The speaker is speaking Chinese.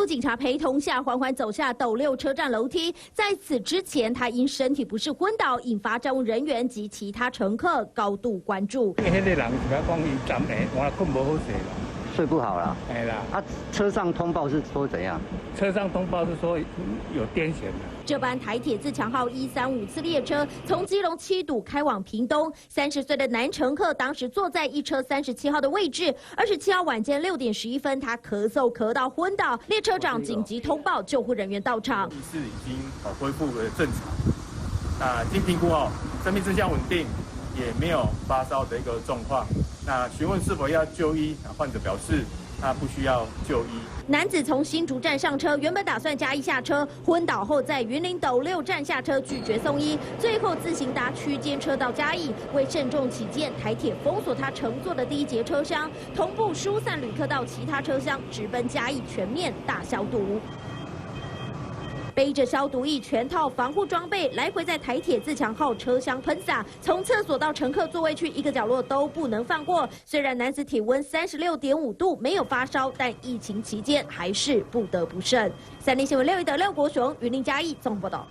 路警察陪同下，缓缓走下斗六车站楼梯。在此之前，他因身体不适昏倒，引发站务人员及其他乘客高度关注。那个人是讲伊昨暝我困无好势啦。 睡不好了，哎啦，车上通报是说怎样？车上通报是说有癫痫的。这班台铁自强号135次列车从基隆七堵开往屏东，30岁的男乘客当时坐在一车37号的位置。27号晚间6点11分，他咳嗽咳到昏倒，列车长紧急通报救护人员到场。意识已经恢复了正常，那经评估后，生命迹象稳定，也没有发烧的一个状况。 那询问是否要就医，患者表示他不需要就医。男子从新竹站上车，原本打算嘉义下车，昏倒后在云林斗六站下车，拒绝送医，最后自行搭区间车到嘉义。为慎重起见，台铁封锁他乘坐的第一节车厢，同步疏散旅客到其他车厢，直奔嘉义全面大消毒。 背着消毒液、全套防护装备，来回在台铁自强号车厢喷洒，从厕所到乘客座位区一个角落都不能放过。虽然男子体温36.5度，没有发烧，但疫情期间还是不得不慎。3立新闻6一的廖国雄、云林嘉义综合报道。